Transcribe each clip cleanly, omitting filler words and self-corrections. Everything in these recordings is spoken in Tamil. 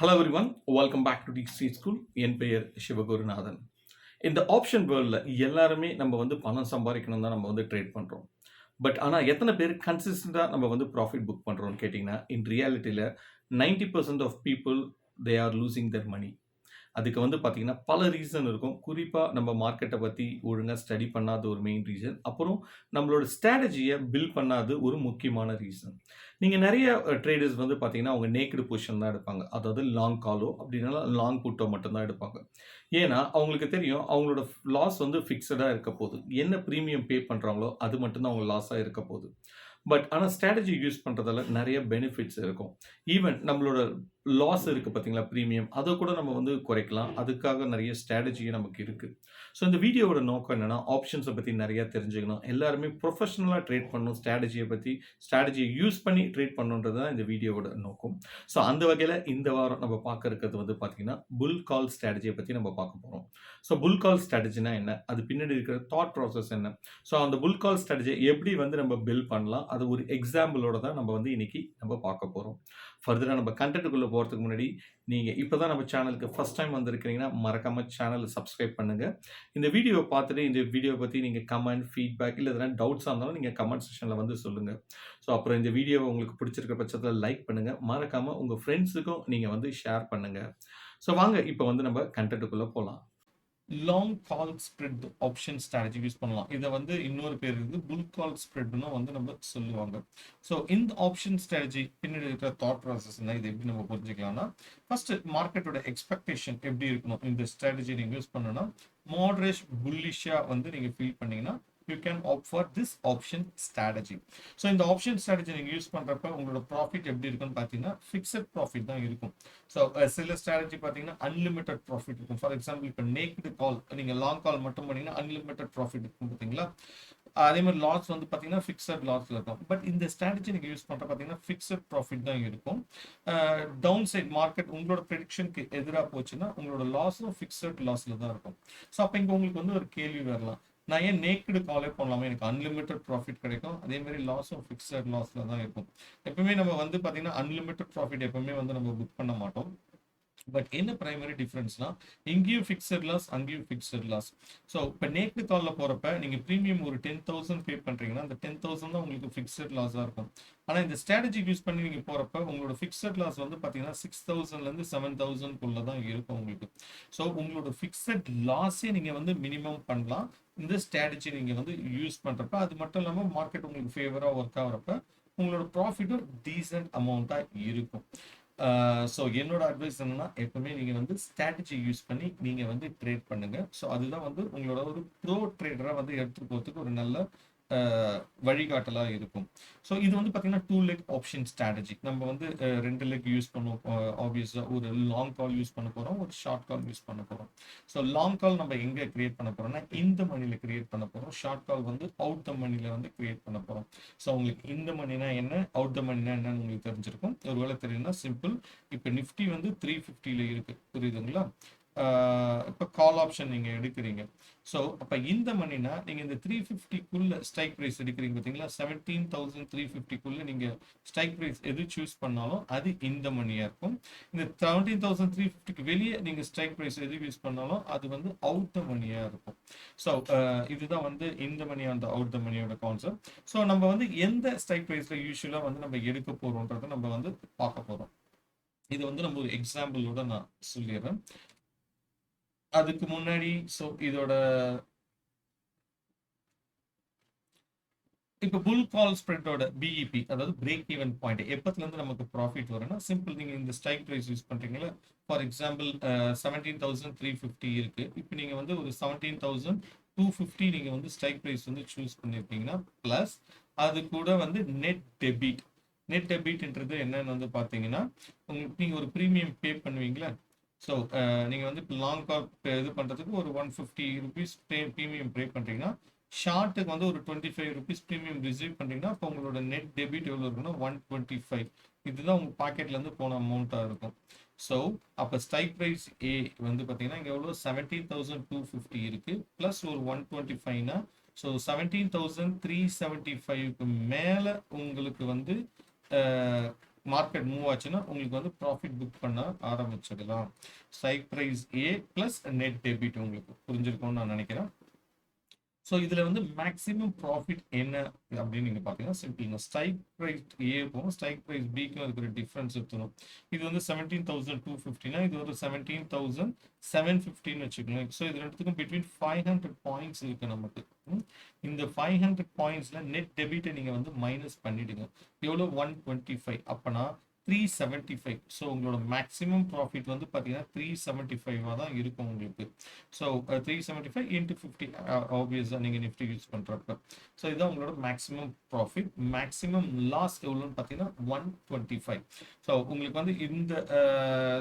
Hello everyone, welcome back to DC School. என் பெயர் சிவகுருநாதன். இந்த ஆப்ஷன் வேர்ல்டில் எல்லாருமே நம்ம பணம் சம்பாதிக்கணும் தான் நம்ம ட்ரேட் பண்ணுறோம். பட் ஆனால் எத்தனை பேர் கன்சிஸ்டண்ட்டாக நம்ம ப்ராஃபிட் புக் பண்ணுறோம்னு கேட்டிங்கன்னா, இன் ரியாலிட்டியில் 90% of people they are losing their money. அதுக்கு பார்த்தீங்கன்னா, பல ரீசன் இருக்கும். குறிப்பா நம்ம மார்க்கெட்ட பத்தி ஒழுங்கா ஸ்டடி பண்ணாத ஒரு மெயின் ரீசன். அப்புறம் நம்மளோட ஸ்ட்ராட்டஜிய பில்ட் பண்ணாதது ஒரு முக்கியமான ரீசன். நீங்க நெறைய ட்ரேடர்ஸ் பார்த்தீங்கன்னா, அவங்க நேக்டு பொசிஷன் தான் எடுப்பாங்க. அதாவது லாங் காலோ, அப்படி இல்லனா லாங் புட்டோ மட்டும் தான் எடுப்பாங்க. ஏன்னா, அவங்களுக்கு தெரியும் அவங்களோட லாஸ் ஃபிக்ஸடா இருக்க போது. என்ன பிரீமியம் பே பண்றாங்களோ, அது மட்டும் தான் அவங்க லாஸா இருக்க போது. பட் ஆனா ஸ்ட்ராட்டஜி யூஸ் பண்றதால நெறைய பெனிஃபிட்ஸ் இருக்கும். ஈவன் நம்மளோட லாஸ் இருக்கு பார்த்தீங்களா? பிரீமியம். அத கூட நம்ம குறைக்கலாம். அதுக்காக நெறைய ஸ்ட்ராட்டஜியும் நமக்கு இருக்கு. ஸோ இந்த வீடியோவோட நோக்கம் என்னன்னா, ஆப்ஷன்ஸ பத்தி நெறைய தெரிஞ்சுக்கணும். எல்லாருமே ப்ரொஃபஷனலா ட்ரேட் பண்ணணும். ஸ்ட்ராட்டஜிய யூஸ் பண்ணி ட்ரேட் பண்ணணுன்றது தான் இந்த வீடியோவோட நோக்கம். ஸோ அந்த வகையில இந்த வாரம் நம்ம பார்க்க இருக்கிறது பார்த்தீங்கன்னா, புல் கால் ஸ்ட்ராட்டஜிய பத்தி நம்ம பார்க்க போறோம். ஸோ புல் கால் ஸ்ட்ராட்டஜினா என்ன? அது பின்னாடி இருக்கிற தாட் ப்ராசஸ் என்ன? ஸோ அந்த புல் கால் ஸ்ட்ராட்டஜிய எப்படி நம்ம பில்ட் பண்ணலாம்? அது ஒரு எக்ஸாம்பிளோட தான் நம்ம இன்னைக்கு நம்ம பார்க்க போறோம். ஃபர்தரா நம்ம கன்டென்ட்க்குள்ள போறதுக்கு முன்னாடி, நீங்க இப்ப தான் நம்ம சேனலுக்கு ஃபர்ஸ்ட் டைம் வந்திருக்கிறீங்கன்னா, மறக்காம சேனல சப்ஸ்கிரைப் பண்ணுங்க. இந்த வீடியோவ பார்த்துட்டு, இந்த வீடியோவ பத்தி நீங்க கமெண்ட், ஃபீட்பேக் இல்ல எதனா டவுட்ஸா இருந்தாலும் நீங்க கமெண்ட் செக்ஷன்ல சொல்லுங்க. ஸோ அப்புறம் இந்த வீடியோவ உங்களுக்கு பிடிச்சிருக்க பட்சத்தில லைக் பண்ணுங்க. மறக்காம உங்க ஃப்ரெண்ட்ஸுக்கும் நீங்க ஷேர் பண்ணுங்க. ஸோ வாங்க இப்ப நம்ம கன்டென்ட்க்குள்ள போலாம். Long call spread option strategy use பண்ணலாம். இதை இன்னொரு பேர் இருக்கு புல் கால் ஸ்ப்ரெட்னு நம்ம சொல்லுவாங்க. ஸோ இந்த ஆப்ஷன் ஸ்ட்ராட்டஜி பின்னாடி இருக்கிற தாட் ப்ராசஸ் இது எப்படி நம்ம புரிஞ்சுக்கலாம்னா, ஃபர்ஸ்ட் மார்க்கெட்டோட எக்ஸ்பெக்டேஷன் எப்படி இருக்கணும் இந்த ஸ்ட்ராட்டஜி நீங்க யூஸ் பண்ணணும்னா, மாடரேட் புல்லிஷா நீங்க ஃபீல் பண்ணீங்கன்னா you can opt for this option strategy. So இந்த ஆப்ஷன் ஸ்ட்ராட்டஜி நீங்க யூஸ் பண்றப்ப உங்களோட ப்ராஃபிட் எப்படி இருக்குன்னு பார்த்தீங்கன்னா ஃபிக்ஸட் ப்ராஃபிட் தான் இருக்கும். ஸோ சில ஸ்ட்ராட்டஜி பார்த்தீங்கன்னா அன்லிமிட்டட் ப்ராஃபிட் இருக்கும். ஃபார் எக்ஸாம்பிள் இப்போ நேக்டு கால் நீங்க லாங் கால் மட்டும் பண்ணீங்கன்னா அன்லிமிட்டட் ப்ராஃபிட் இருக்கும் பார்த்தீங்களா. அதே மாதிரி லாஸ் பார்த்தீங்கன்னா ஃபிக்ஸட் லாஸ்ல இருக்கும். பட் இந்த ஸ்ட்ராட்டஜி நீங்க யூஸ் பண்ற பார்த்தீங்கன்னா ஃபிக்ஸட் ப்ராஃபிட் தான் இருக்கும். டவுன் சைட் மார்க்கெட் உங்களோட ப்ரெடிக்ஷனுக்கு எதிராக போச்சுன்னா உங்களோட லாஸும் ஃபிக்ஸட் லாஸ்ல தான் இருக்கும். ஸோ அப்போ இங்க உங்களுக்கு ஒரு கேள்வி வரலாம், நான் ஏன் நேக்டு காலே பண்ணலாமா, எனக்கு அன்லிமிட்டட் ப்ராஃபிட் கிடைக்கும், அதே மாதிரி லாஸும் ஃபிக்ஸட் லாஸ்ல தான் இருக்கும். எப்பவுமே நம்ம பார்த்தீங்கன்னா அன்லிமிட்டட் ப்ராஃபிட் எப்பவுமே நம்ம புக் பண்ண மாட்டோம். பட் என்ன பிரைமரி டிஃபரன்ஸ்னா, இங்கேயும் ஃபிக்ஸட் லாஸ் அங்கேயும் ஃபிக்ஸட் லாஸ். ஸோ இப்போ நேக்டு காலில் போகிறப்ப நீங்கள் ப்ரீமியம் ஒரு 10,000 பே பண்ணுறீங்கன்னா அந்த 10,000 தான் உங்களுக்கு ஃபிக்ஸட் லாஸாக இருக்கும். ஆனால் இந்த ஸ்ட்ராட்டஜி யூஸ் பண்ணி நீங்கள் போகிறப்ப உங்களோட ஃபிக்ஸட் லாஸ் பார்த்தீங்கன்னா 6,000லேருந்து 7,000 தான் இருக்கும் உங்களுக்கு. ஸோ உங்களோட ஃபிக்ஸட் லாஸே நீங்கள் மினிமம் பண்ணலாம் இந்த ஸ்ட்ராட்டஜி நீங்கள் யூஸ் பண்ணுறப்ப. அது மட்டும் இல்லாமல் மார்க்கெட் உங்களுக்கு ஃபேவராக ஒர்க் ஆகிறப்ப உங்களோட ப்ராஃபிட்டும் டீசென்ட் அமௌண்ட்டாக இருக்கும். ஸோ என்னோட அட்வைஸ் என்னன்னா, எப்பவுமே நீங்க ஸ்ட்ராட்டஜி யூஸ் பண்ணி நீங்க ட்ரேட் பண்ணுங்க. ஸோ அதுதான் உங்களோட ஒரு ப்ரோ ட்ரேடரா எடுத்துட்டு போறதுக்கு ஒரு நல்ல வழிகாட்டலா இருக்கும். ஸோ இது பார்த்தீங்கன்னா 2 லெக் ஆப்ஷன் ஸ்ட்ராட்டஜி. நம்ம 2 லெக் யூஸ் பண்ணுவோம். ஆப்வியஸா ஒரு லாங் கால் யூஸ் பண்ண போறோம், ஒரு ஷார்ட் கால் யூஸ் பண்ண போறோம். ஸோ லாங் கால் நம்ம எங்க கிரியேட் பண்ண போறோம்னா இந்த மணில கிரியேட் பண்ண போறோம். ஷார்ட் கால் அவுட் த மணில கிரியேட் பண்ண போறோம். ஸோ உங்களுக்கு இந்த மணினா என்ன, அவுட் த மணினா என்னன்னு உங்களுக்கு தெரிஞ்சிருக்கும். ஒருவேளை தெரியும்னா சிம்பிள். இப்போ நிஃப்டி 350ல இருக்கு, புரியுதுங்களா? இப்போ கால் ஆப்ஷன் நீங்க எடுக்கிறீங்க. ஸோ அப்போ இந்த மணினா நீங்க இந்த 350க்குள்ள ஸ்ட்ரைக் ப்ரைஸ் எடுக்கிறீங்க பார்த்தீங்களா, 17,350க்குள்ள நீங்க ஸ்ட்ரைக் ப்ரைஸ் எது சூஸ் பண்ணாலும் அது இந்த மணியா இருக்கும். இந்த 17,350க்கு வெளியே நீங்க ஸ்ட்ரைக் ப்ரைஸ் எது யூஸ் பண்ணாலும் அது அவுட் த மணியா இருக்கும். ஸோ இதுதான் இந்த மணி அந்த அவுட் த மணியோட கான்செப்ட். ஸோ நம்ம எந்த ஸ்ட்ரைக் ப்ரைஸ்ல யூஸ்வலா நம்ம எடுக்க போறோம்ன்றதை நம்ம பார்க்க போறோம். இது நம்ம ஒரு எக்ஸாம்பிளோட நான் சொல்லிடுறேன். அதுக்கு முன்னாடி இதோட இப்போ புல் கால் ஸ்ப்ரெட்டோட பிஇபி, அதாவது பிரேக் ஈவன் பாயிண்ட், எப்பத்துல இருந்து நமக்கு ப்ராஃபிட் வரும்னா சிம்பிள். நீங்க இந்த ஸ்ட்ரைக் ப்ரைஸ் யூஸ் பண்றீங்களா, ஃபார் எக்ஸாம்பிள் 17,350 இருக்கு. இப்போ நீங்க ஒரு 17,250 நீங்க ஸ்ட்ரைக் ப்ரைஸ் சூஸ் பண்ணிருக்கீங்கன்னா பிளஸ் அது கூட நெட் டெபிட். நெட் டெபிட்ன்றது என்னன்னு பாத்தீங்கன்னா, உங்களுக்கு நீங்க ஒரு ப்ரீமியம் பே பண்ணுவீங்களா. ஸோ நீங்கள் இப்போ லாங் கால் இது பண்ணுறதுக்கு ஒரு 150 ருபீஸ் ப்ரீமியம் பே பண்ணுறீங்கன்னா, ஷார்ட்டுக்கு ஒரு 25 ருபீஸ் ப்ரீமியம் ரிசீவ் பண்ணுறீங்கன்னா, அப்போ உங்களோட நெட் டெபிட் எவ்வளோ இருக்குன்னா 125. இதுதான் உங்கள் பாக்கெட்லேருந்து போன அமௌண்ட்டாக இருக்கும். ஸோ அப்போ ஸ்ட்ரைக் ப்ரைஸ் ஏ பார்த்தீங்கன்னா இங்கே எவ்வளோ 17,250 இருக்குது ப்ளஸ் ஒரு 125னா, ஸோ 17,375க்கு மேலே உங்களுக்கு மார்க்கெட் மூவ் ஆச்சுன்னா உங்களுக்கு வந்து ப்ராஃபிட் புக் பண்ண ஆரம்பிச்சிடலாம். ஸ்ட்ரைக் ப்ரைஸ் ஏ ப்ளஸ் நெட் டெபிட் உங்களுக்கு புரிஞ்சிருக்கும்னு நான் நினைக்கிறேன். ஸோ இதில் வந்து மேக்ஸிமம் ப்ராஃபிட் என்ன அப்படின்னு நீங்கள் பார்த்தீங்கன்னா சிம்பிள்ங்க, ஸ்ட்ரைக் ப்ரைஸ் ஏக்கும் ஸ்ட்ரைக் ப்ரைஸ் பிக்கும் இருக்கிற டிஃப்ரென்ஸ் எடுத்துடும். இது வந்து 17,250, இது ஒரு 17,750 வச்சுக்கோங்க. ஸோ இது ரெண்டுத்துக்கும் பிட்வீன் 500 பாயிண்ட்ஸ் இருக்கு நமக்கு. இந்த 500 பாயிண்ட்ஸ்ல நெட் டெபிட்டை நீங்கள் வந்து மைனஸ் பண்ணிடுங்க. எவ்வளோ 125, அப்போனா 375. ஸோ உங்களோட மேக்ஸிமம் ப்ராஃபிட் வந்து பார்த்தீங்கன்னா 375 தான் இருக்கும் உங்களுக்கு. ஸோ 375 இன்ட்டு 50 ஆப்வியஸாக நீங்கள் நிஃப்டி யூஸ் பண்ணுறப்ப. ஸோ இதுதான் உங்களோட மேக்ஸிமம் ப்ராஃபிட். மேக்ஸிமம் லாஸ் எவ்வளோன்னு பார்த்தீங்கன்னா 125. ஸோ உங்களுக்கு வந்து இந்த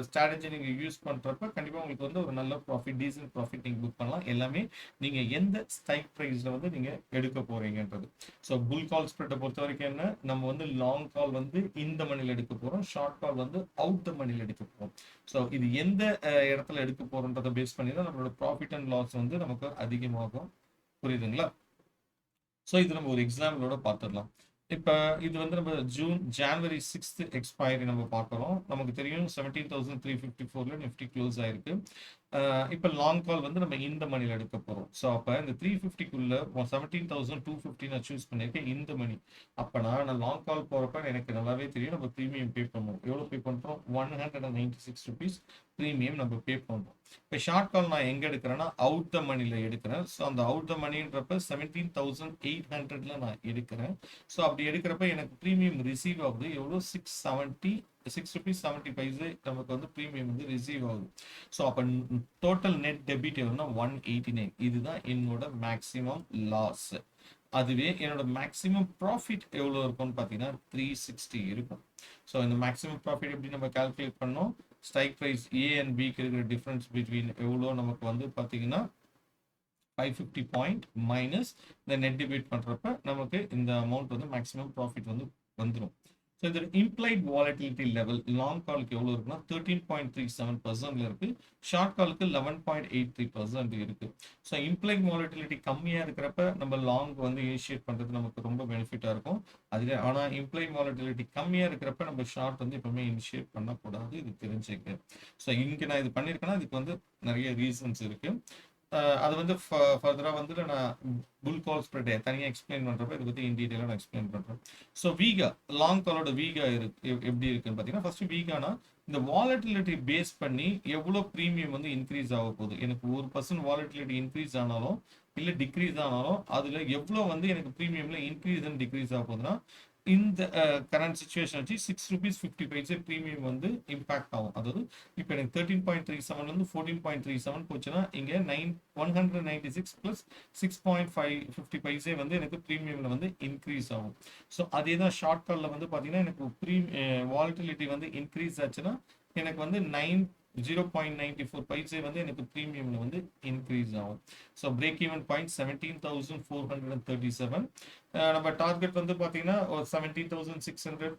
ஸ்ட்ராட்டஜி நீங்கள் யூஸ் பண்ணுறப்ப கண்டிப்பாக உங்களுக்கு வந்து ஒரு நல்ல ப்ராஃபிட், டீசன்ட் ப்ராஃபிட் நீங்கள் புக் பண்ணலாம். எல்லாமே நீங்கள் எந்த ஸ்ட்ரைக் ப்ரைஸில் வந்து நீங்கள் எடுக்க போகிறீங்கன்றது. ஸோ புல் கால் ஸ்ப்ரெட்டை பொறுத்த வரைக்கும் என்ன, நம்ம வந்து லாங் கால் வந்து இந்த மணியில் எடுக்க போகிறோம், ஷார்ட் கால் வந்து அவுட் த மணியில் எடுக்க போகிறோம். ஸோ இது எந்த இடத்துல எடுக்க போகிறோன்றதை பேஸ் பண்ணி தான் நம்மளோட ப்ராஃபிட் அண்ட் லாஸ் வந்து நமக்கு அதிகமாகும். புரியுதுங்களா? ஸோ இது நம்ம ஒரு எக்ஸாம்பிளோட பார்த்துடலாம். இப்போ இது வந்து நம்ம ஜான்வரி 6 எக்ஸ்பைரி நம்ம பார்க்குறோம். நமக்கு தெரியும் 17,354 நிஃப்டி க்ளோஸ் ஆயிருக்கு. இப்போ லாங் கால் வந்து நம்ம இந்த மணியில் எடுக்க போகிறோம். ஸோ அப்போ இந்த 350க்குள்ள 17,250 நான் சூஸ் பண்ணியிருக்கேன் இந்த மணி. அப்போனா நான் லாங் கால் போகிறப்ப எனக்கு நல்லாவே தெரியும் நம்ம ப்ரீமியம் பே பண்ணுவோம். எவ்வளோ பே பண்ணுறோம்? 196 ருபீஸ் ப்ரீமியம் நம்ம பே பண்ணுறோம். இப்போ ஷார்ட் கால் நான் எங்கே எடுக்கிறேன்னா அவுட் த மணியில் எடுக்கிறேன். ஸோ அந்த அவுட் த மணின்றப்ப 17,800ல நான் எடுக்கிறேன். ஸோ அப்படி எடுக்கிறப்ப எனக்கு ப்ரீமியம் ரிசீவ் ஆகுது எவ்வளோ? 6 ருபீஸ் 70 பைசே நமக்கு வந்து ப்ரீமியம் வந்து ரிசீவ் ஆகுது. ஸோ அப்போ டோட்டல் நெட் டெபிட் எவ்வளோனா 189. இதுதான் என்னோட மேக்ஸிமம் லாஸ். அதுவே என்னோட மேக்ஸிமம் ப்ராஃபிட் எவ்வளோ இருக்கும்னு பார்த்தீங்கன்னா 360 இருக்கும். ஸோ இந்த மேக்ஸிமம் ப்ராஃபிட் எப்படி நம்ம கால்குலேட் பண்ணோம்? ஸ்ட்ரைக் ப்ரைஸ் ஏ அண்ட் பிக்கு இருக்கிற டிஃப்ரென்ஸ் பிட்வீன் எவ்வளோ நமக்கு வந்து பார்த்தீங்கன்னா 550 பாயிண்ட் மைனஸ் இந்த நெட் டெபிட் பண்ணுறப்ப நமக்கு இந்த அமௌண்ட் வந்து மேக்ஸிமம் ப்ராஃபிட் வந்து வந்துடும். ஸோ இது இம்ப்ளைட் வாலட்டிலிட்டி லெவல் லாங் காலுக்கு எவ்வளோ இருக்குன்னா 13.37% இருக்கு, ஷார்ட் காலுக்கு 11.83% இருக்கு. ஸோ இம்ப்ளைட் வாலட்டிலிட்டி கம்மியாக இருக்கிறப்ப நம்ம லாங் வந்து இனிஷியேட் பண்ணுறது நமக்கு ரொம்ப பெனிஃபிட்டாக இருக்கும். அதில் ஆனால் இம்ப்ளைட் வாலட்டிலிட்டி கம்மியாக இருக்கிறப்ப நம்ம ஷார்ட் வந்து எப்பவுமே இனிஷியேட் பண்ணக்கூடாது, இது தெரிஞ்சுக்க. ஸோ இங்கே நான் இது பண்ணியிருக்கேன்னா இதுக்கு வந்து நிறைய ரீசன்ஸ் இருக்கு. அது வந்து ஃபர்தராக வந்து நான் புல் கால் ஸ்ப்ரெட் தனியாக எக்ஸ்பிளைன் பண்ணுறப்ப இதை பற்றி இன் டீட்டெயிலாக நான் எக்ஸ்பிளைன் பண்ணுறேன். ஸோ வீகா லாங் காலோட வீகா எப்படி இருக்குன்னு பார்த்தீங்கன்னா ஃபர்ஸ்ட் வீகானா இந்த வாலட்டிலிட்டி பேஸ் பண்ணி எவ்வளோ ப்ரீமியம் வந்து இன்க்ரீஸ் ஆக போகுது. எனக்கு 1% வாலட்டிலிட்டி இன்க்ரீஸ் ஆனாலும் இல்லை டிக்ரீஸ் ஆனாலும் அதில் எவ்வளோ வந்து எனக்கு ப்ரீமியமில் இன்க்ரீஸ் அண்ட் டிக்ரீஸ் ஆக போகுதுன்னா இந்த கரண்ட் சுச்சுவேஷன் வச்சு 6 ருபீஸ் 50 பைசே ப்ரீமியம் வந்து இம்பாக்ட் ஆகும். அதாவது இப்போ எனக்கு 13.37 14.37 போச்சுன்னா இங்கே 196 ப்ளஸ் 6.50 பைசே வந்து எனக்கு ப்ரீமியமில் வந்து இன்க்ரீஸ் ஆகும். ஸோ அதே தான் ஷார்ட் காலில் வந்து பார்த்தீங்கன்னா எனக்கு வாலட்டிலிட்டி வந்து இன்க்ரீஸ் ஆச்சுன்னா எனக்கு வந்து 0.94 பைசே வந்து எனக்கு ப்ரீமியம்ல வந்து இன்க்ரீஸ் ஆகும். So break even point 17,437. நம்ம டார்கெட் வந்து பார்த்தீங்கன்னா ஒரு 17,600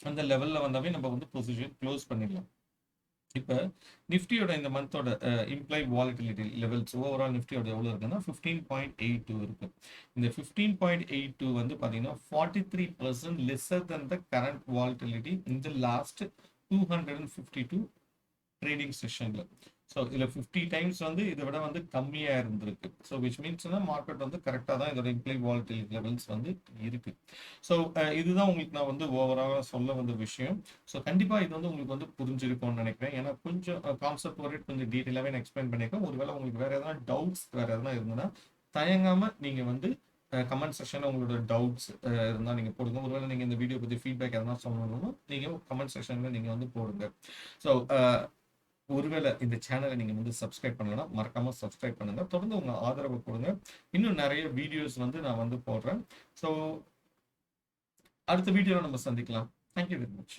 அந்த லெவலில் வந்தாவே நம்ம வந்து பொசிஷன் க்ளோஸ் பண்ணிடலாம். இப்போ நிஃப்டியோட இந்த மந்தோட இம்ப்ளாய் வாலட்டிலிட்டி லெவல்ஸ் ஓவரால் நிஃப்டியோட எவ்வளோ இருக்குன்னா 15.82 இருக்கு. இந்த 15.82 வந்து பார்த்தீங்கன்னா 43% lesser than the current volatility in the last 252 trading செஷன்ல. ஸோ இதில் 50 டைம்ஸ் வந்து இதை விட வந்து கம்மியாக இருந்திருக்கு. ஸோ விச் மீன்ஸ்னா மார்க்கெட் வந்து கரெக்டாக தான் இதோட இம்ப்ளை வாலட்டிலிட்டி லெவல்ஸ் வந்து இருக்கு. ஸோ இதுதான் உங்களுக்கு நான் வந்து ஓவராலாக சொல்ல வந்த விஷயம். ஸோ கண்டிப்பாக இது வந்து உங்களுக்கு வந்து புரிஞ்சிருக்கும்னு நினைக்கிறேன். ஏன்னா கொஞ்சம் கான்செப்ட் வரைக்கும் கொஞ்சம் டீட்டெயிலாகவே நான் எக்ஸ்பிளைன் பண்ணியிருக்கேன். ஒருவேளை உங்களுக்கு வேறு எதனா டவுட்ஸ் வேறு எதனா இருந்ததுன்னா தயங்காமல் நீங்கள் வந்து கமெண்ட் செக்ஷனில் உங்களோட டவுட்ஸ் இருந்தால் நீங்கள் போடுங்க. ஒருவேளை நீங்கள் இந்த வீடியோ பற்றி ஃபீட்பேக் எதனா சொல்லணும்னா நீங்கள் கமெண்ட் செக்ஷனில் நீங்கள் வந்து போடுங்க. ஸோ ஒருவேளை இந்த சேனலை நீங்கள் வந்து சப்ஸ்கிரைப் பண்ணலன்னா மறக்காமல் சப்ஸ்கிரைப் பண்ணுங்கள். தொடர்ந்து உங்கள் ஆதரவு கொடுங்க. இன்னும் நிறைய வீடியோஸ் வந்து நான் வந்து போடுறேன். ஸோ அடுத்த வீடியோவில் நம்ம சந்திக்கலாம். Thank you very much.